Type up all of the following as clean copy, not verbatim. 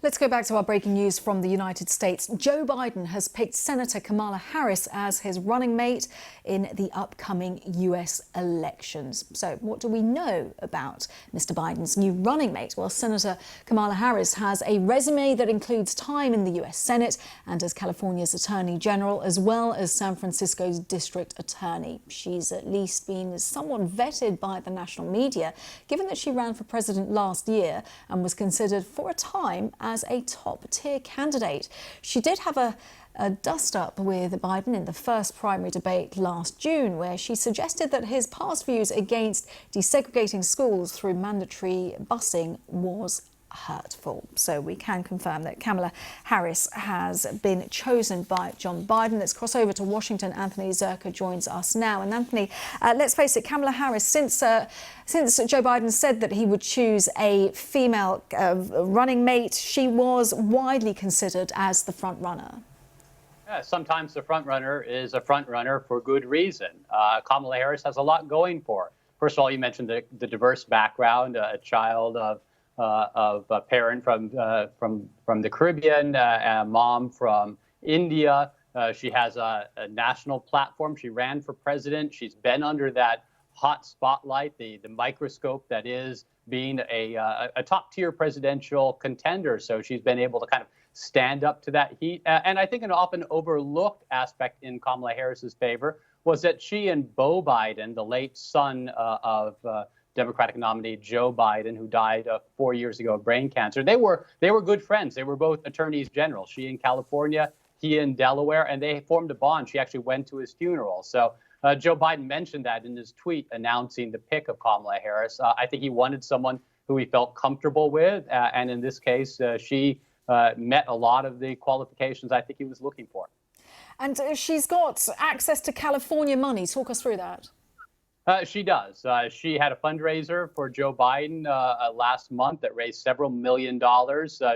Let's go back to our breaking news from the United States. Joe Biden has picked Senator Kamala Harris as his running mate in the upcoming US elections. So what do we know about Mr. Biden's new running mate? Well, Senator Kamala Harris has a resume that includes time in the US Senate and as California's Attorney General, as well as San Francisco's District Attorney. She's at least been somewhat vetted by the national media, given that she ran for president last year and was considered for a time as a top-tier candidate. She did have a dust-up with Biden in the first primary debate last June, where she suggested that his past views against desegregating schools through mandatory busing was hurtful. So we can confirm that Kamala Harris has been chosen by John Biden. Let's cross over to Washington. Anthony Zerka joins us now. And Anthony, let's face it, Kamala Harris, since Joe Biden said that he would choose a female running mate, she was widely considered as the front runner. Yeah, sometimes the front runner is a front runner for good reason. Kamala Harris has a lot going for her. First of all, you mentioned the diverse background, a child of a parent from the Caribbean, a mom from India. She has a national platform. She ran for president. She's been under that hot spotlight, the microscope that is being a top-tier presidential contender. So she's been able to kind of stand up to that heat. And I think an often overlooked aspect in Kamala Harris's favor was that she and Beau Biden, the late son of Democratic nominee Joe Biden, who died 4 years ago of brain cancer, they were good friends. They were both attorneys general. She in California, he in Delaware, and they formed a bond. She actually went to his funeral. So Joe Biden mentioned that in his tweet announcing the pick of Kamala Harris. I think he wanted someone who he felt comfortable with, and in this case, she met a lot of the qualifications I think he was looking for. And she's got access to California money. Talk us through that. She does. She had a fundraiser for Joe Biden last month that raised several $1 million.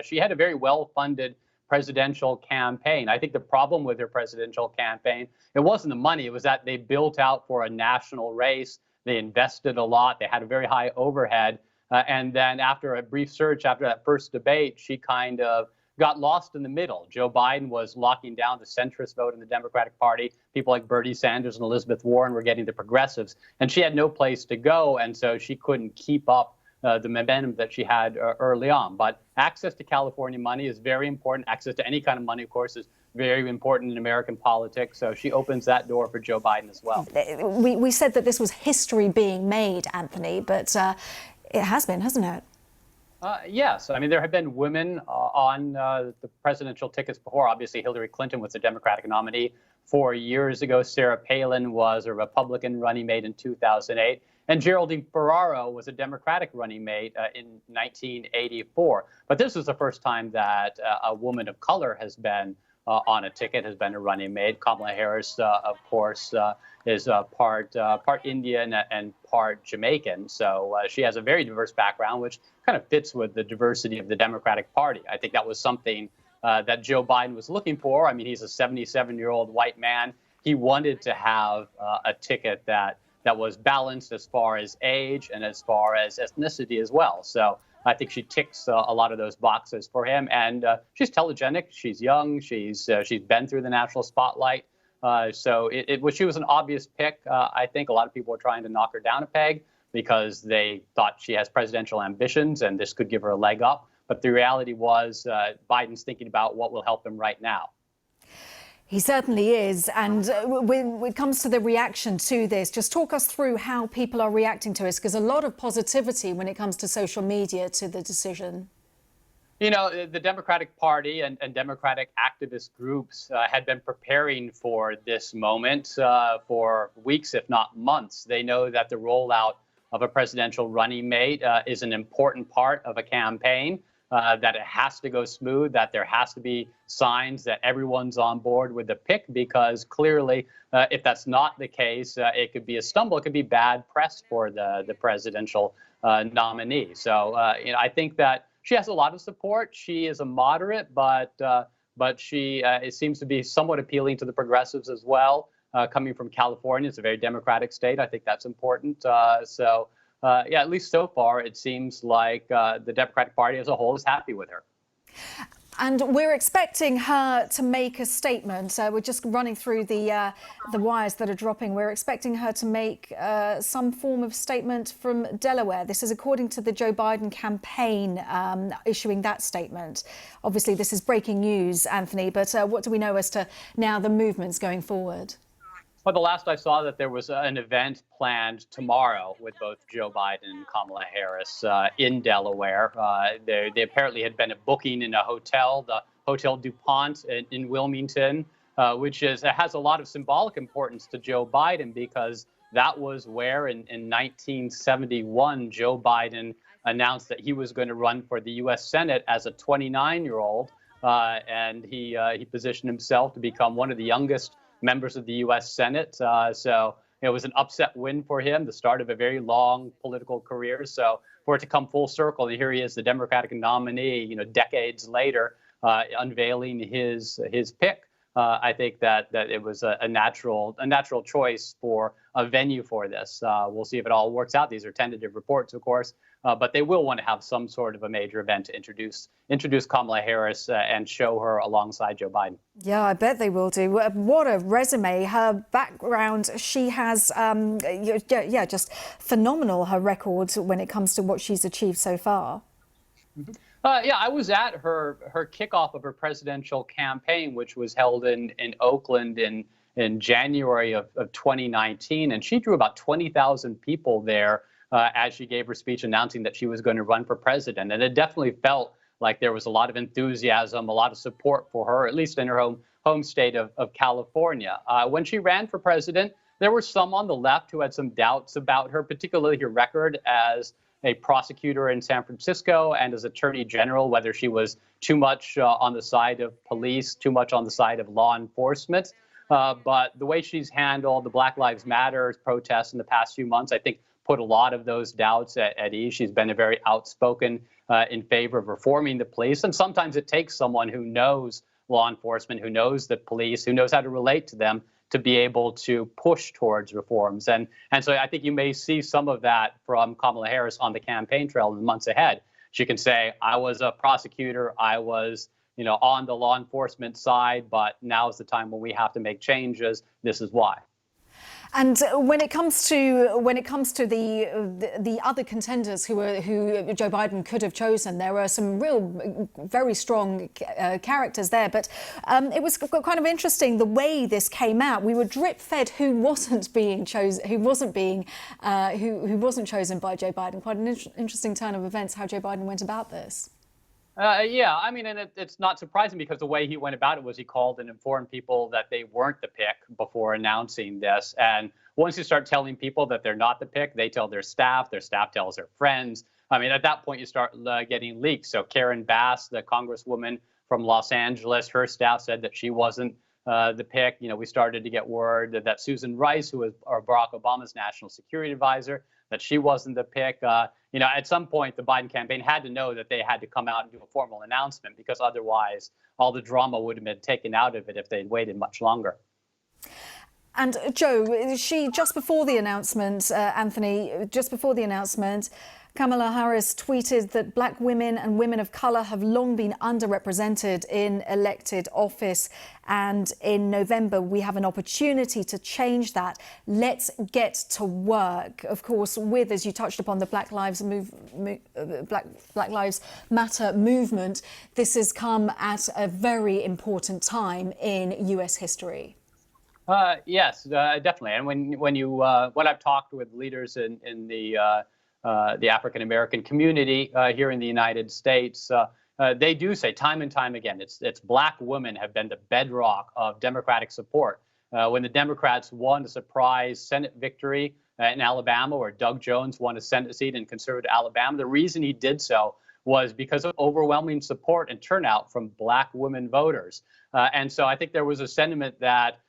She had a very well-funded presidential campaign. I think the problem with her presidential campaign, it wasn't the money. It was that they built out for a national race. They invested a lot. They had a very high overhead. And then after a brief search, after that first debate, she kind of got lost in the middle. Joe Biden was locking down the centrist vote in the Democratic Party. People like Bernie Sanders and Elizabeth Warren were getting the progressives, and she had no place to go, and so she couldn't keep up the momentum that she had early on. But access to California money is very important. Access to any kind of money, of course, is very important in American politics. So she opens that door for Joe Biden as well. We said that this was history being made, Anthony, but it has been, hasn't it? Yes. I mean, there have been women on the presidential tickets before. Obviously, Hillary Clinton was the Democratic nominee 4 years ago. Sarah Palin was a Republican running mate in 2008. And Geraldine Ferraro was a Democratic running mate in 1984. But this is the first time that a woman of color has been on a ticket, has been a running mate. Kamala Harris, of course, is part Indian and part Jamaican. So she has a very diverse background, which kind of fits with the diversity of the Democratic Party. I think that was something that Joe Biden was looking for. I mean, he's a 77-year-old white man. He wanted to have a ticket that was balanced as far as age and as far as ethnicity as well. So I think she ticks a lot of those boxes for him. And she's telegenic. She's young. She's been through the national spotlight. So she was an obvious pick. I think a lot of people were trying to knock her down a peg because they thought she has presidential ambitions and this could give her a leg up. But the reality was Biden's thinking about what will help him right now. He certainly is. And when it comes to the reaction to this, just talk us through how people are reacting to this, because a lot of positivity when it comes to social media to the decision. You know, the Democratic Party and Democratic activist groups had been preparing for this moment for weeks, if not months. They know that the rollout of a presidential running mate is an important part of a campaign. That it has to go smooth, that there has to be signs that everyone's on board with the pick, because clearly, if that's not the case, it could be a stumble. It could be bad press for the presidential nominee. So, I think that she has a lot of support. She is a moderate, but she it seems to be somewhat appealing to the progressives as well. Coming from California, it's a very Democratic state. I think that's important. Yeah, at least so far, it seems like the Democratic Party as a whole is happy with her. And we're expecting her to make a statement. We're just running through the wires that are dropping. We're expecting her to make some form of statement from Delaware. This is according to the Joe Biden campaign issuing that statement. Obviously, this is breaking news, Anthony, but what do we know as to now the movements going forward? Well, the last I saw that there was an event planned tomorrow with both Joe Biden and Kamala Harris in Delaware. They apparently had been booking in a hotel, the Hotel DuPont in Wilmington, which has a lot of symbolic importance to Joe Biden because that was where in 1971 Joe Biden announced that he was going to run for the U.S. Senate as a 29-year-old, and he positioned himself to become one of the youngest members of the U.S. Senate. So it was an upset win for him, the start of a very long political career. So for it to come full circle, and here he is, the Democratic nominee, decades later, unveiling his pick. I think that it was a natural choice for a venue for this. We'll see if it all works out. These are tentative reports, of course, but they will want to have some sort of a major event to introduce Kamala Harris and show her alongside Joe Biden. Yeah, I bet they will do. What a resume. Her background, she has, just phenomenal, her record when it comes to what she's achieved so far. Mm-hmm. I was at her kickoff of her presidential campaign, which was held in Oakland in January of 2019. And she drew about 20,000 people there as she gave her speech announcing that she was going to run for president. And it definitely felt like there was a lot of enthusiasm, a lot of support for her, at least in her home state of California. When she ran for president, there were some on the left who had some doubts about her, particularly her record as a prosecutor in San Francisco and as attorney general, whether she was too much on the side of police, too much on the side of law enforcement. But the way she's handled the Black Lives Matter protests in the past few months, I think, put a lot of those doubts at ease. She's been a very outspoken in favor of reforming the police. And sometimes it takes someone who knows law enforcement, who knows the police, who knows how to relate to them, to be able to push towards reforms. And so I think you may see some of that from Kamala Harris on the campaign trail in the months ahead. She can say, I was a prosecutor, I was on the law enforcement side, but now is the time when we have to make changes. This is why. And when it comes to the other contenders who Joe Biden could have chosen, there were some real very strong characters there. But it was kind of interesting the way this came out. We were drip fed who wasn't chosen by Joe Biden. Quite an interesting turn of events how Joe Biden went about this. Yeah, I mean, and it's not surprising because the way he went about it was he called and informed people that they weren't the pick before announcing this. And once you start telling people that they're not the pick, they tell their staff tells their friends. I mean, at that point, you start getting leaks. So Karen Bass, the congresswoman from Los Angeles, her staff said that she wasn't the pick. We started to get word that Susan Rice, who was Barack Obama's national security advisor, that she wasn't the pick. At some point, the Biden campaign had to know that they had to come out and do a formal announcement because otherwise all the drama would have been taken out of it if they'd waited much longer. And Joe, just before the announcement, Kamala Harris tweeted that Black women and women of colour have long been underrepresented in elected office. And in November, we have an opportunity to change that. Let's get to work. Of course, as you touched upon, the Black Lives Matter movement, this has come at a very important time in US history. Yes, definitely. And when I've talked with leaders in the African American community here in the United States, they do say time and time again, it's Black women have been the bedrock of Democratic support. When the Democrats won a surprise Senate victory in Alabama, where Doug Jones won a Senate seat in conservative Alabama, the reason he did so was because of overwhelming support and turnout from Black women voters. And so I think there was a sentiment that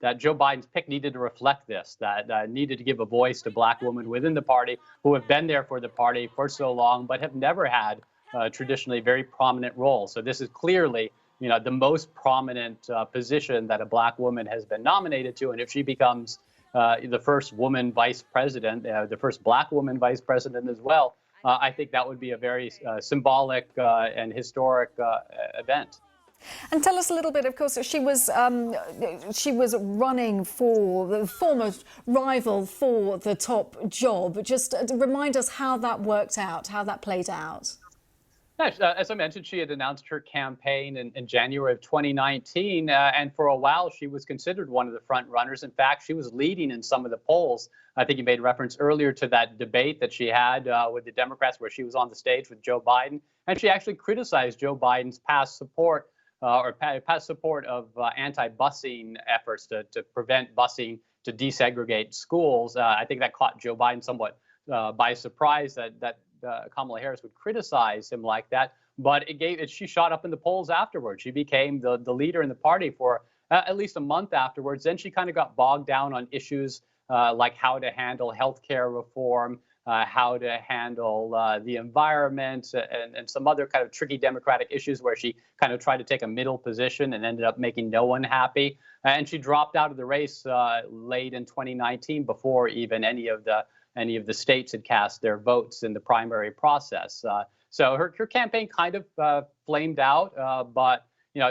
that Joe Biden's pick needed to reflect this, that needed to give a voice to Black women within the party who have been there for the party for so long, but have never had traditionally very prominent roles. So this is clearly, the most prominent position that a Black woman has been nominated to. And if she becomes the first woman vice president, the first Black woman vice president as well, I think that would be a very symbolic and historic event. And tell us a little bit. Of course, she was running for the former rival for the top job. Just remind us how that worked out, how that played out. As I mentioned, she had announced her campaign in January of 2019, and for a while she was considered one of the front runners. In fact, she was leading in some of the polls. I think you made reference earlier to that debate that she had with the Democrats, where she was on the stage with Joe Biden, and she actually criticized Joe Biden's past support of anti-busing efforts to prevent busing, to desegregate schools. I think that caught Joe Biden somewhat by surprise that Kamala Harris would criticize him like that. But she shot up in the polls afterwards. She became the leader in the party for at least a month afterwards. Then she kind of got bogged down on issues like how to handle healthcare reform, how to handle the environment, and some other kind of tricky democratic issues where she kind of tried to take a middle position and ended up making no one happy. And she dropped out of the race late in 2019 before even any of the states had cast their votes in the primary process. So her campaign kind of flamed out, but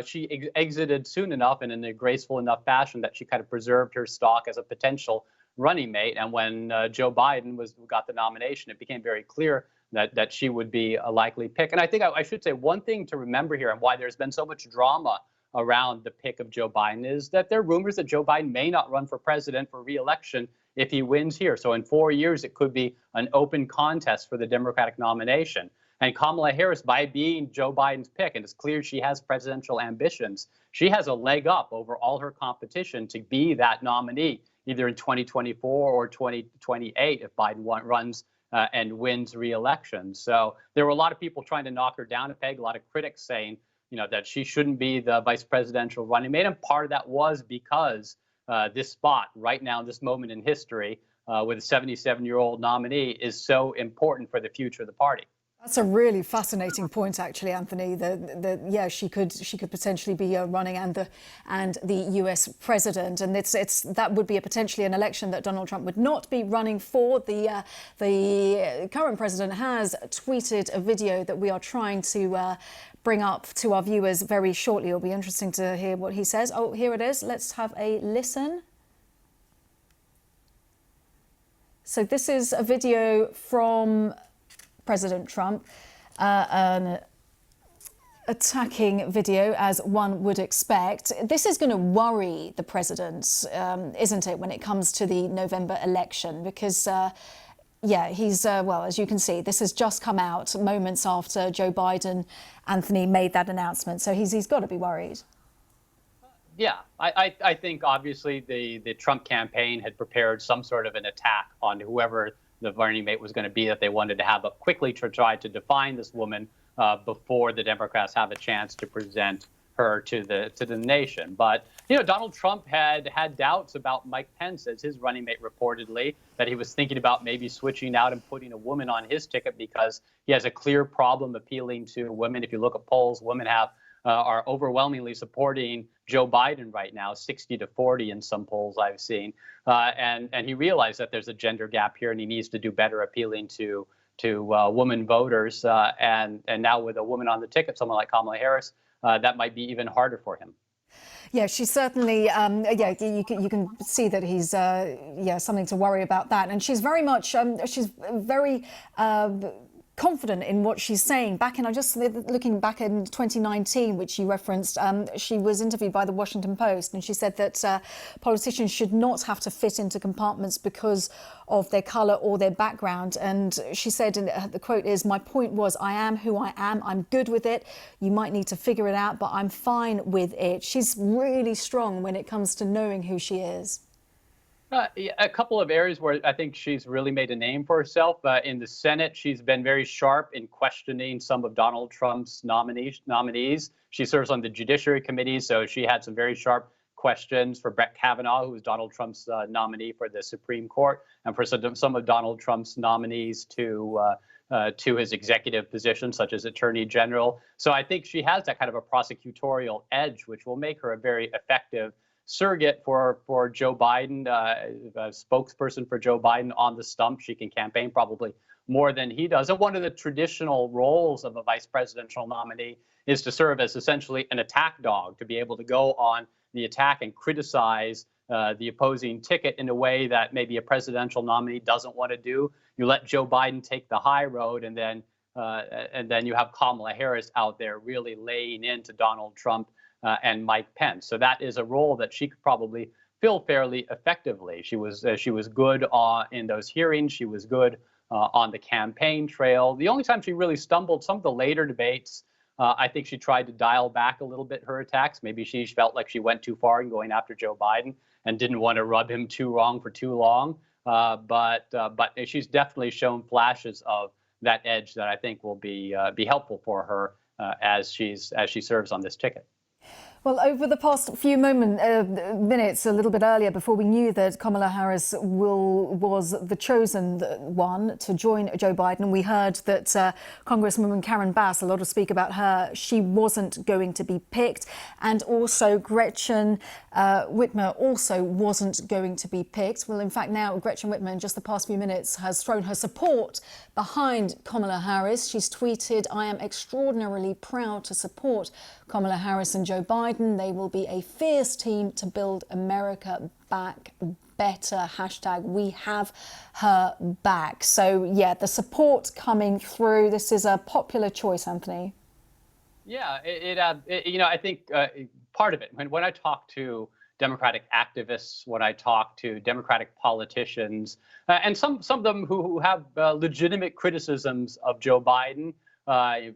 she exited soon enough and in a graceful enough fashion that she kind of preserved her stock as a potential running mate. And when Joe Biden got the nomination, it became very clear that she would be a likely pick. And I think I should say one thing to remember here, and why there's been so much drama around the pick of Joe Biden, is that there are rumors that Joe Biden may not run for president for re-election if he wins here. So in 4 years, it could be an open contest for the Democratic nomination. And Kamala Harris, by being Joe Biden's pick, and it's clear she has presidential ambitions, she has a leg up over all her competition to be that nominee, either in 2024 or 2028 if Biden runs and wins re-election. So there were a lot of people trying to knock her down a peg, a lot of critics saying, that she shouldn't be the vice presidential running mate. And part of that was because this spot right now, this moment in history with a 77-year-old nominee is so important for the future of the party. That's a really fascinating point, actually, Anthony. Yeah, she could potentially be running and the US president, and that would be potentially an election that Donald Trump would not be running for. The current president has tweeted a video that we are trying to bring up to our viewers very shortly. It'll be interesting to hear what he says. Oh, here it is. Let's have a listen. So this is a video from President Trump, an attacking video, as one would expect. This is going to worry the president, isn't it, when it comes to the November election? Because, he's, well, as you can see, this has just come out moments after Joe Biden, Anthony, made that announcement. So he's got to be worried. Yeah, I think obviously the Trump campaign had prepared some sort of an attack on whoever the running mate was going to be that they wanted to have up quickly to try to define this woman before the Democrats have a chance to present her to the nation. But, Donald Trump had doubts about Mike Pence as his running mate, reportedly, that he was thinking about maybe switching out and putting a woman on his ticket because he has a clear problem appealing to women. If you look at polls, women are overwhelmingly supporting Joe Biden right now, 60-40 in some polls I've seen. And he realized that there's a gender gap here and he needs to do better appealing to women voters. And now with a woman on the ticket, someone like Kamala Harris, that might be even harder for him. Yeah, she's certainly, you can see that he's, something to worry about that. And she's very much, she's very confident in what she's saying. I'm just looking back in 2019, which you referenced, she was interviewed by the Washington Post, and she said that politicians should not have to fit into compartments because of their colour or their background. And she said, and the quote is, "My point was, I am who I am. I'm good with it. You might need to figure it out, but I'm fine with it." She's really strong when it comes to knowing who she is. A couple of areas where I think she's really made a name for herself. In the Senate, she's been very sharp in questioning some of Donald Trump's nominees. She serves on the Judiciary Committee, so she had some very sharp questions for Brett Kavanaugh, who was Donald Trump's nominee for the Supreme Court, and for some of Donald Trump's nominees to his executive positions, such as Attorney General. So I think she has that kind of a prosecutorial edge, which will make her a very effective surrogate for Joe Biden, a spokesperson for Joe Biden on the stump. She can campaign probably more than he does. And one of the traditional roles of a vice presidential nominee is to serve as essentially an attack dog, to be able to go on the attack and criticize the opposing ticket in a way that maybe a presidential nominee doesn't want to do. You let Joe Biden take the high road, and then you have Kamala Harris out there really laying into Donald Trump and Mike Pence. So that is a role that she could probably fill fairly effectively. She was good in those hearings. She was good on the campaign trail. The only time she really stumbled, some of the later debates, I think she tried to dial back a little bit her attacks. Maybe she felt like she went too far in going after Joe Biden and didn't want to rub him too wrong for too long. But she's definitely shown flashes of that edge that I think will be helpful for her as she serves on this ticket. Well, over the past few minutes, a little bit earlier, before we knew that Kamala Harris was the chosen one to join Joe Biden, we heard that Congresswoman Karen Bass, a lot of speak about her, she wasn't going to be picked. And also Gretchen Whitmer also wasn't going to be picked. Well, in fact, now Gretchen Whitmer, in just the past few minutes, has thrown her support behind Kamala Harris. She's tweeted, "I am extraordinarily proud to support Kamala Harris and Joe Biden. They will be a fierce team to build America back better. Hashtag we have her back." So, yeah, the support coming through. This is a popular choice, Anthony. Yeah, I think part of it, when I talk to Democratic activists, when I talk to Democratic politicians, and some of them who have legitimate criticisms of Joe Biden,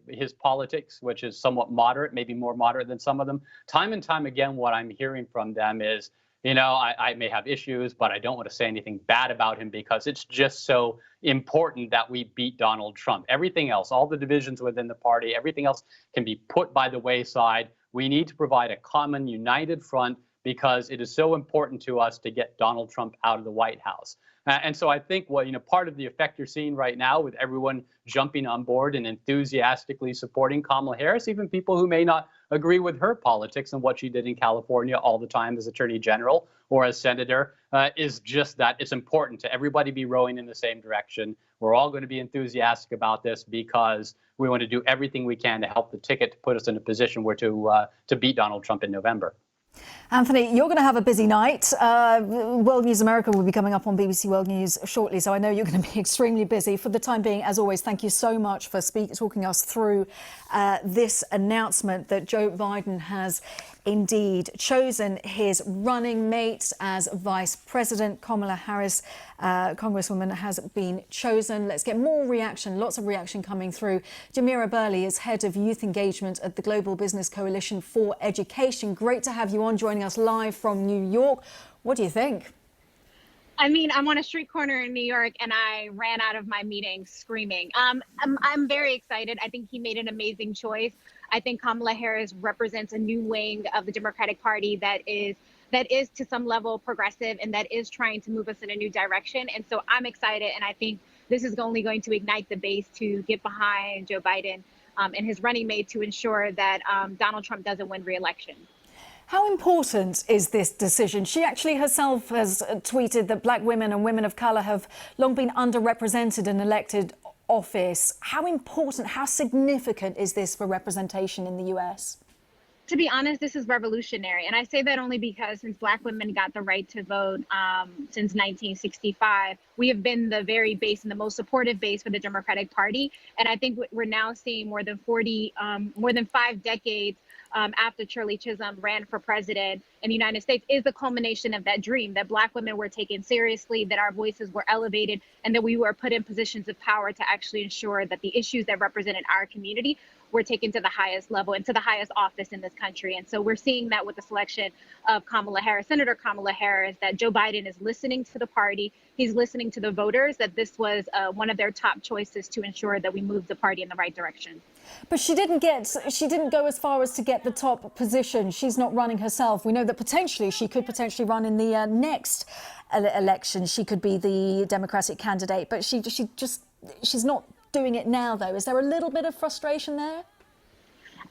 his politics, which is somewhat moderate, maybe more moderate than some of them. Time and time again, what I'm hearing from them is, I may have issues, but I don't want to say anything bad about him because it's just so important that we beat Donald Trump. Everything else, all the divisions within the party, everything else can be put by the wayside. We need to provide a common, united front because it is so important to us to get Donald Trump out of the White House. And so I think part of the effect you're seeing right now with everyone jumping on board and enthusiastically supporting Kamala Harris, even people who may not agree with her politics and what she did in California all the time as Attorney General or as Senator, is just that it's important to everybody be rowing in the same direction. We're all going to be enthusiastic about this because we want to do everything we can to help the ticket to put us in a position where to beat Donald Trump in November. Anthony, you're going to have a busy night. World News America will be coming up on BBC World News shortly, so I know you're going to be extremely busy. For the time being, as always, thank you so much for talking us through this announcement that Joe Biden has indeed chosen his running mate as vice president. Kamala Harris, Congresswoman, has been chosen. Let's get more reaction, lots of reaction coming through. Jamira Burley is head of youth engagement at the Global Business Coalition for Education. Great to have you on, joining us live from New York. What do you think? I mean, I'm on a street corner in New York and I ran out of my meeting screaming. I'm very excited. I think he made an amazing choice. I think Kamala Harris represents a new wing of the Democratic Party that is to some level progressive and that is trying to move us in a new direction. And so I'm excited. And I think this is only going to ignite the base to get behind Joe Biden and his running mate to ensure that Donald Trump doesn't win re-election. How important is this decision? She actually herself has tweeted that black women and women of colour have long been underrepresented in elected office. How important, how significant is this for representation in the US? To be honest, this is revolutionary. And I say that only because since black women got the right to vote since 1965, we have been the very base and the most supportive base for the Democratic Party. And I think we're now seeing more than 5 decades after Shirley Chisholm ran for president in the United States is the culmination of that dream, that black women were taken seriously, that our voices were elevated, and that we were put in positions of power to actually ensure that the issues that represented our community were taken to the highest level and to the highest office in this country. And so we're seeing that with the selection of Kamala Harris, Senator Kamala Harris, that Joe Biden is listening to the party. He's listening to the voters, that this was one of their top choices to ensure that we move the party in the right direction. But she didn't go as far as to get the top position. She's not running herself. We know that she could potentially run in the next election. She could be the Democratic candidate, but she's not doing it now, though. Is there a little bit of frustration there?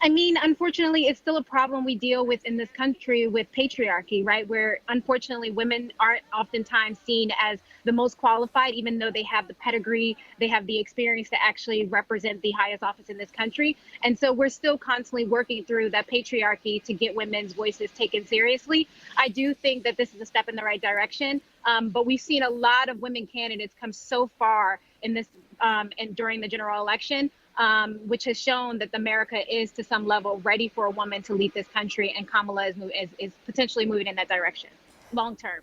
I mean, unfortunately, it's still a problem we deal with in this country with patriarchy, right? Where unfortunately women aren't oftentimes seen as the most qualified, even though they have the pedigree, they have the experience to actually represent the highest office in this country. And so we're still constantly working through that patriarchy to get women's voices taken seriously. I do think that this is a step in the right direction, but we've seen a lot of women candidates come so far in this and during the general election. Which has shown that America is, to some level, ready for a woman to lead this country, and Kamala is potentially moving in that direction, long term.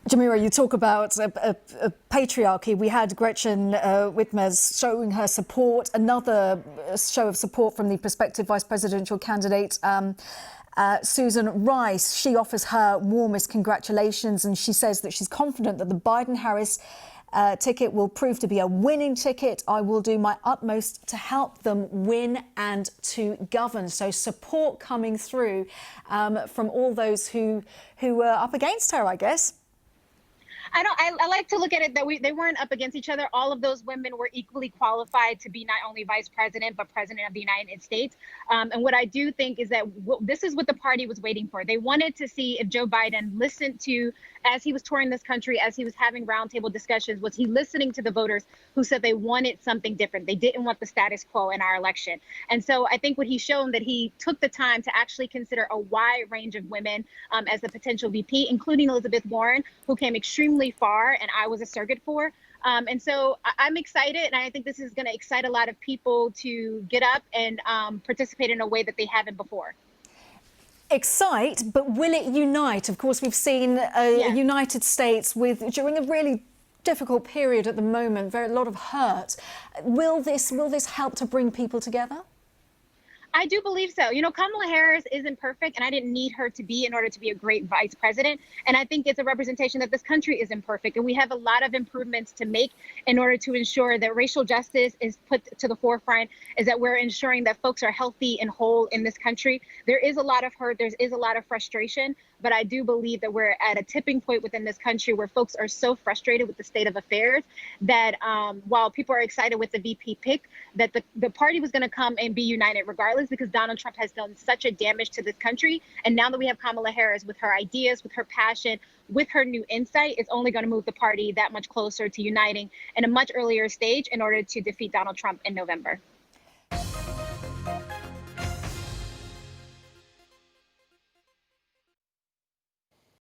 Jamira, you talk about a patriarchy. We had Gretchen Whitmer's showing her support, another show of support from the prospective vice presidential candidate, Susan Rice. She offers her warmest congratulations, and she says that she's confident that the Biden-Harris ticket will prove to be a winning ticket. I will do my utmost to help them win and to govern. So support coming through from all those who were up against her, I guess. I like to look at it that they weren't up against each other. All of those women were equally qualified to be not only vice president, but president of the United States. And what I do think is that this is what the party was waiting for. They wanted to see if Joe Biden listened to, as he was touring this country, as he was having roundtable discussions, was he listening to the voters who said they wanted something different? They didn't want the status quo in our election. And so I think what he's shown that he took the time to actually consider a wide range of women as the potential VP, including Elizabeth Warren, who came extremely far and I was a surrogate for. And so I'm excited, and I think this is going to excite a lot of people to get up and participate in a way that they haven't before. Excite, but will it unite? Of course, we've seen a United States during a really difficult period at the moment, a lot of hurt. Will this help to bring people together? I do believe so. You know, Kamala Harris isn't perfect, and I didn't need her to be in order to be a great vice president. And I think it's a representation that this country isn't perfect. And we have a lot of improvements to make in order to ensure that racial justice is put to the forefront, is that we're ensuring that folks are healthy and whole in this country. There is a lot of hurt. There is a lot of frustration. But I do believe that we're at a tipping point within this country where folks are so frustrated with the state of affairs that while people are excited with the VP pick, that the party was going to come and be united regardless, because Donald Trump has done such a damage to this country. And now that we have Kamala Harris with her ideas, with her passion, with her new insight, it's only going to move the party that much closer to uniting in a much earlier stage in order to defeat Donald Trump in November.